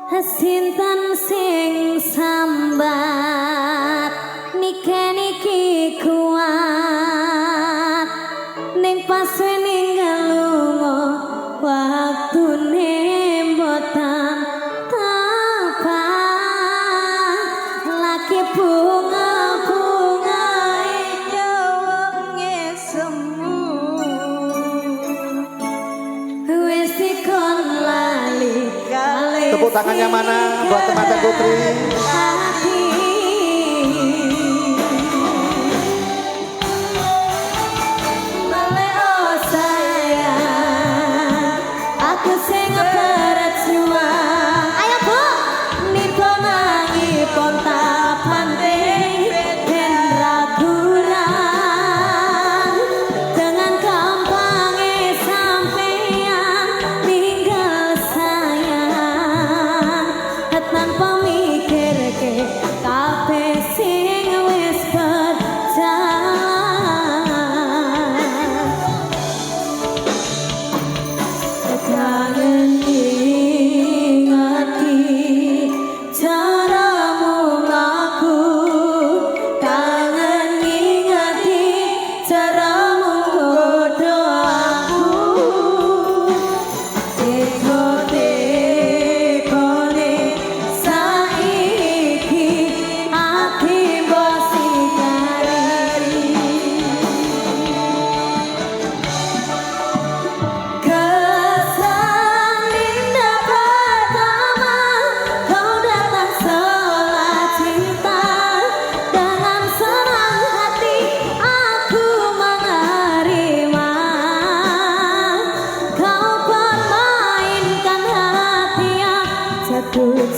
Sinten sing sambat niki kuat ning pas ninggal lunga waktune mboten tepat lagi bunga-bunga wengi semu wis dikon lali. Tepuk tangannya mana buat teman-teman Putri?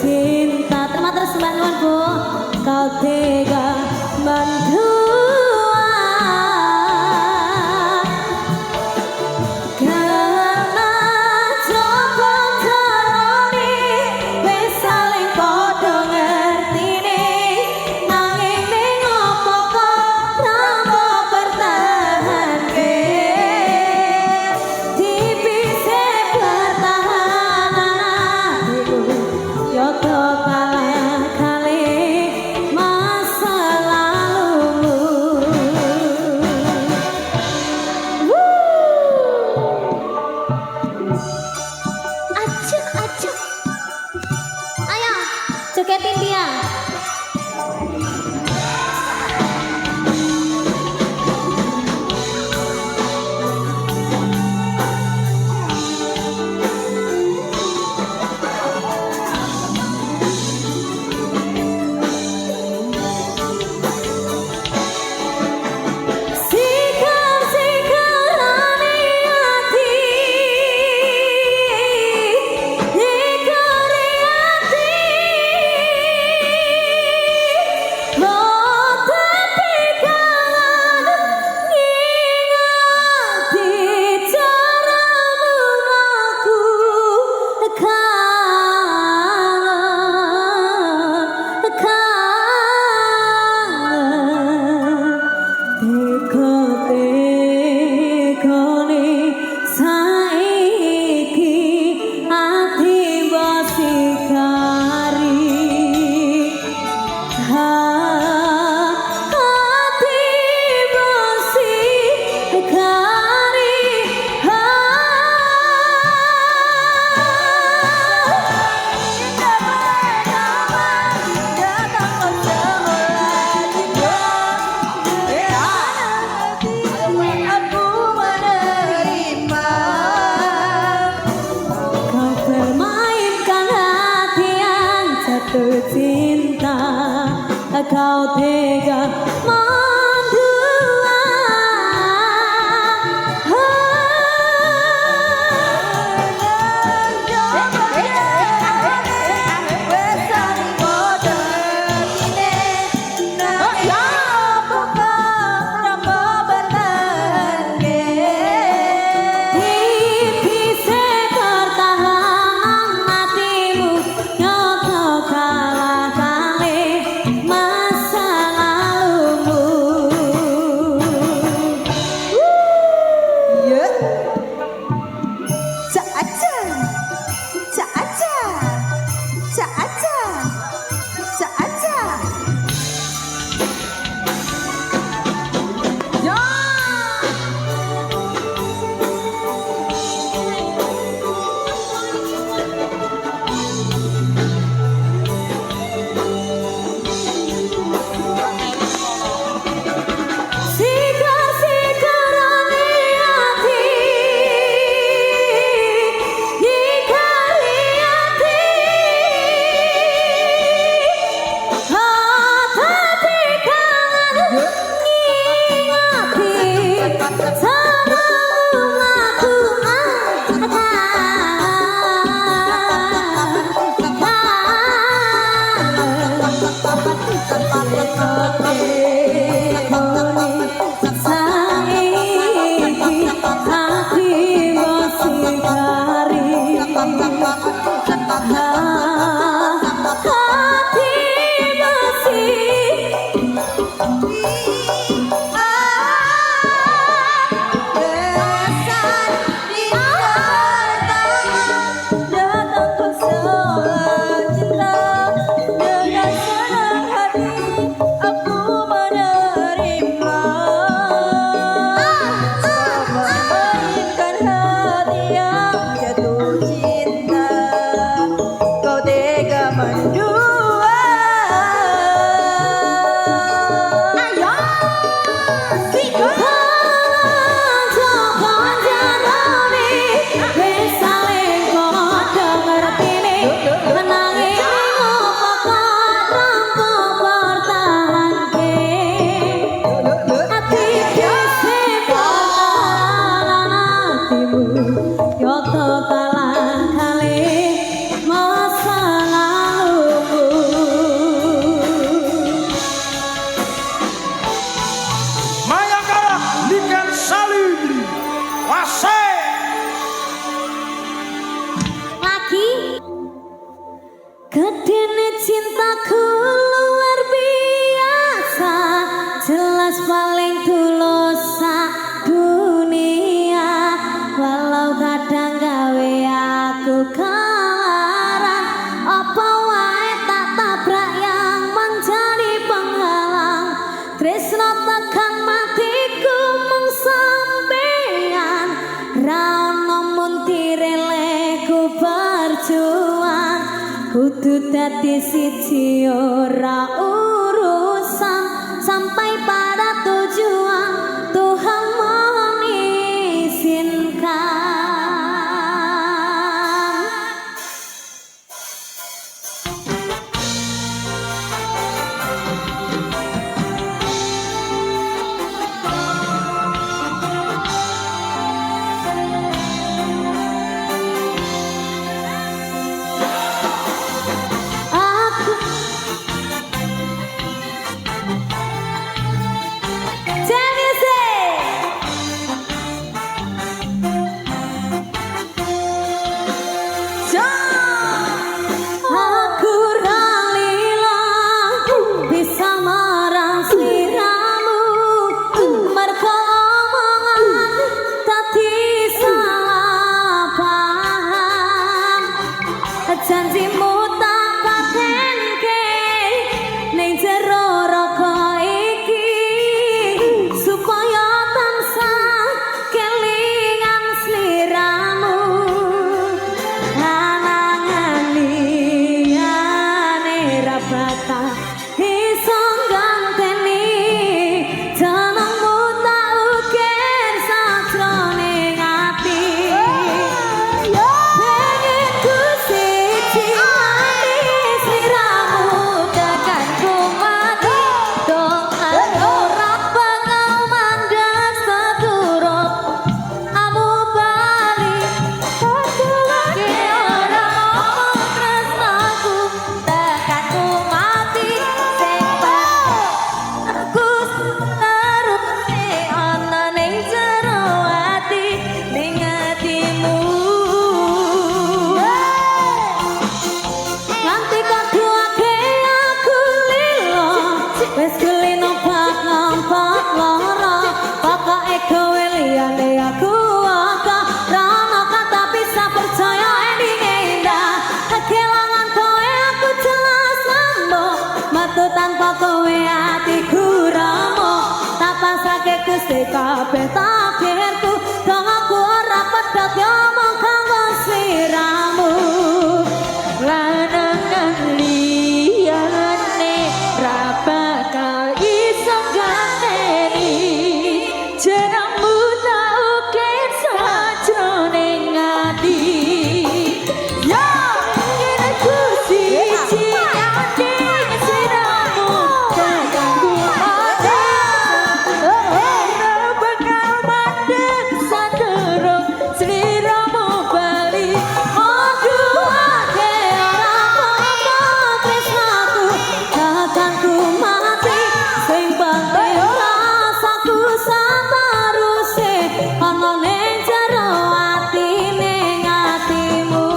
Cinta terima terus Mbak Nuan Bu, kau tega mendua karena coba teroni wis saling padha ngertine nanging ning opo kok rambo bertahanke dipise pertahanan hatiku yoto kalah kali masa lalu. Acuk acuk, ayo jogetin dia. Cinta kau tega mendua masa lalu Gedene cintaku luar biasa, jelas paling tulus sak dunia. Walau kadang gawe aku kelarang, apa wae tak tabrak yang menjadi penghalang. Tresno tekan matiku mung sampeyan, ra ono muntire leku berjuang. Kudu dadi siji ora urusan, sampai pada tujuan Tuhan mengizinkan. Janjimu tak patenke ning jero raga iki, supaya tansah kelingan sliramu. Anangan liyane ra bakal iso ganteni, jenengmu tak ukir sajroning ati. Wes kulino bak ngompak loro, pokoke kowe liyane aku aka. Rano kata bisa percaya endinge indah, kehilangan kowe aku jelas lambok. Metu tanpa kowe hatiku remuk, tak pasake Gusti kabeh takdirku. Dong aku ora pedhot ngomong kanggo sliramu. Lanangan liyane ra bakal iso ganteni, jenengmu tak ukir sajroning ati. Yo ngene ku siji ati sliramu, kanggo ati ora bakal mandeg sadurung sliramu bali. Aduh ake ora apa-apa tresnaku, takkan ku mati. Sing penting rasaku sateruse ana ning jero ati ning atimu.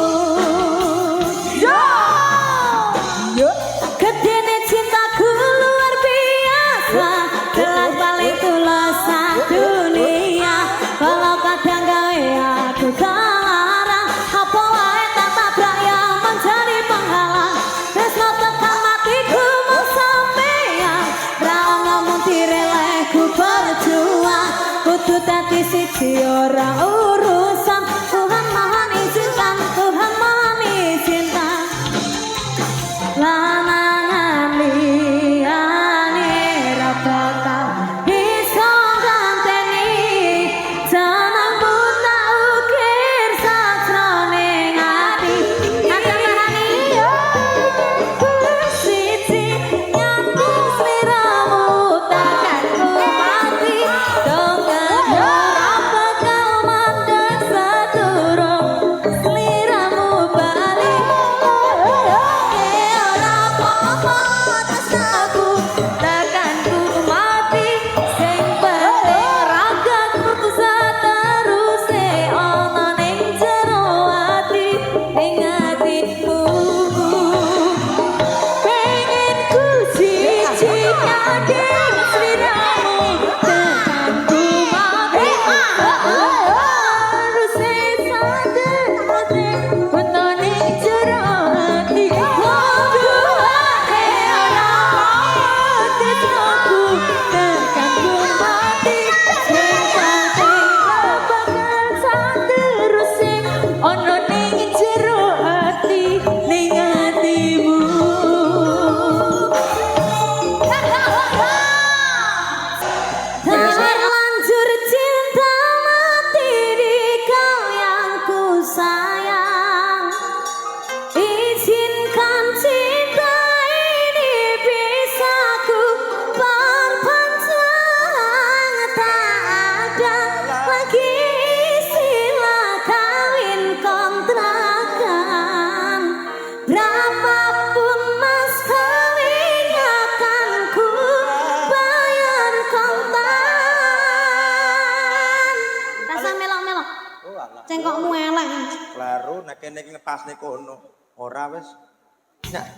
Yo gedene cintaku luar biasa, jelas paling tulus sak dunia. Kalau kadang gawe aku kelarang, apa wae tak tabrak yang menjadi penghalang. Tresno tekan matiku mung sampeyan, ra ono muntire leku berjuang. Kudu dadi siji ora urusan, Tuhan mengizinkan, Tuhan mengizinkan. Lanangan liyane ra bakal iso ganteni, jenengmu tak ukir sajroning ati. Ngatangani yo siji nganti sliramu, takkan ku mati. Dong ora bakal mandeg sadurung sliramu bali. Ora apa-apa tresnaku, takkan ku mati. Sing penting ragaku sateruse ana ning jero ati ning atimu. Cengkokmu elek. Kleru nek kene iki ngepasne kono. Ora wis. Nyak.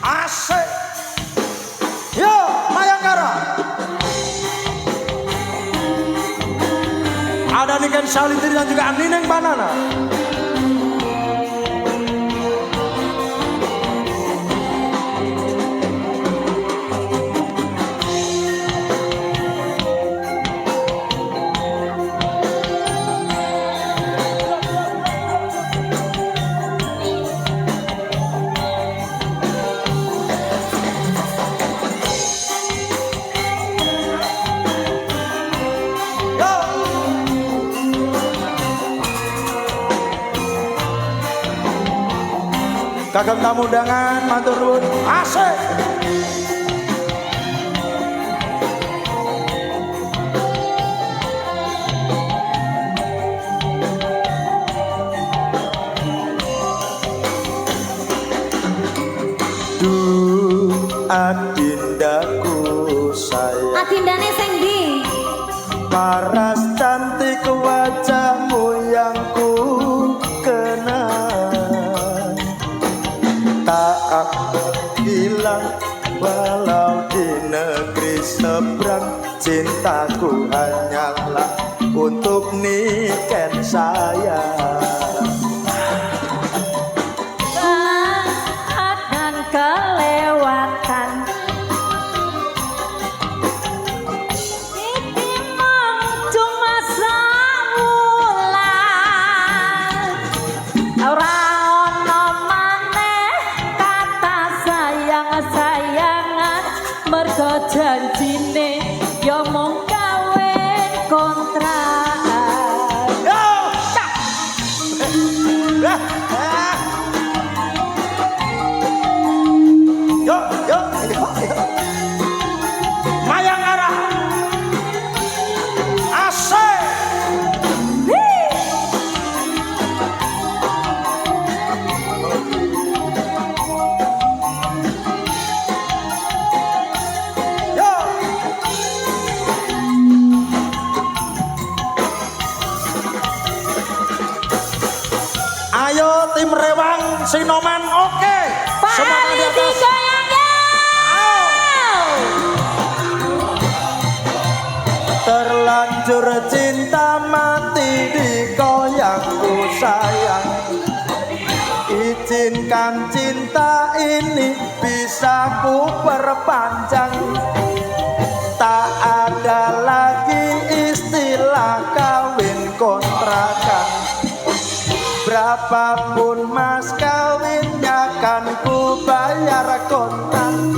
Asik. Yo, Mayangkara. Ada Niken Salitri dan juga Nineng Banana. Kagem tamu undangan matur nuwun. Asik. Adindaku sayang. Adindane sing ndi? Paras cantik wajahmu yang ku kenal, tak hilang walau di negeri seberang. Cintaku hanyalah untuk Niken sayang. Dan kelewatan iki mong cuma sawulan, ora ono maneh kata sayang-sayangan, mergo janjine yo mung gawe kontrak. Yo, Mayangkara. Asik. Yo. Ayo tim Rewang Sinoman, oke. Semangat di atas. Terlanjur cinta mati dikoyangku sayang. Izinkan cinta ini bisa ku perpanjang. Tak ada lagi istilah kawin kontrakan. Berapapun mas kawinnya kan ku bayar kontan.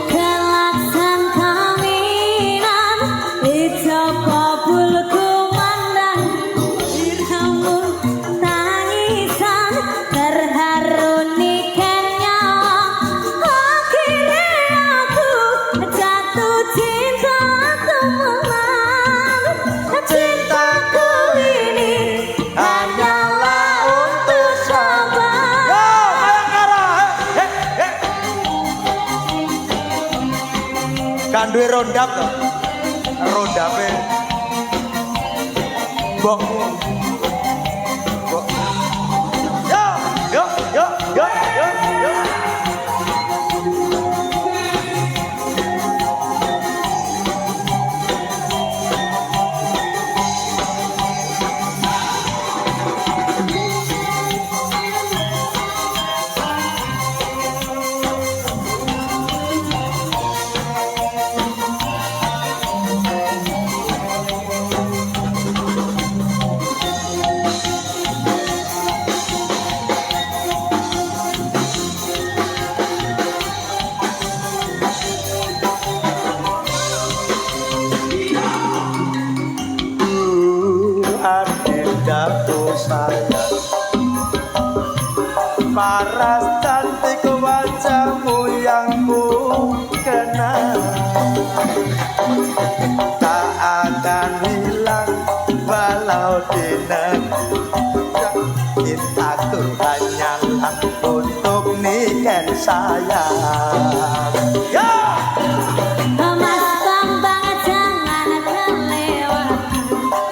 Kelaksan kawinan dicoba bulku mandang, irhamu tangisan terharu Niken nyawa. Akhirnya aku jatuh cinta temenan. Cintaku ini hanyalah untuk sahabat. Yo, Mayangkara. Kan duwe rondap to. Rondape. Mbokmu. Mbok. Yo, yo, yo, yo, yo, yo. Adindaku sayang, paras cantik wajahmu yang ku kenal, tak akan hilang walau di negeri. Cintaku hanyalah untuk Niken sayang. Yo! Mas Bambang jangan kelewatan.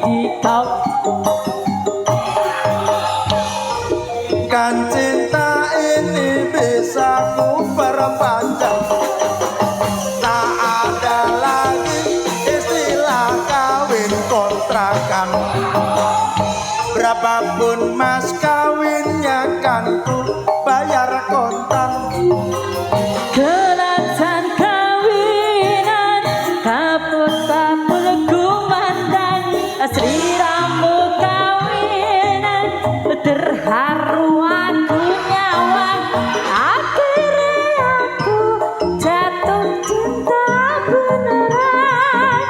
dikau. Kan cinta ini bisa ku perpanjang. Tak ada lagi istilah kawin kontrakan. Berapapun mas kawinnya kan ku bayar kontan. Kelatan kawinan kapul-kapul kumandang Sliramu kawinan terharu aku nyawang. Akhirnya aku jatuh cinta beneran.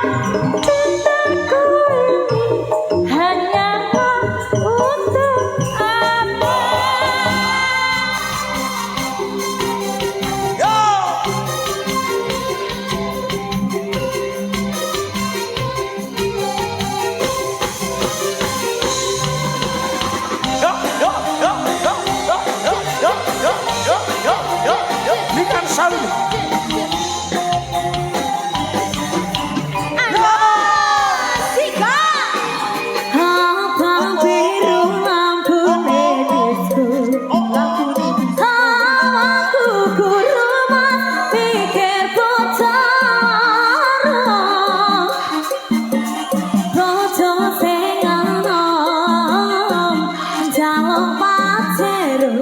Cintaku ini hanyalah untuk apa. Ini kan saling. Abang biru lampu medisku. Aku kurma pikir putar. Bojo sing anom jaluk paceru.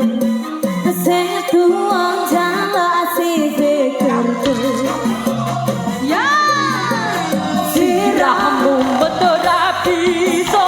Sing tuwang jaluk si pikirku. Ya sirahmu betul bisa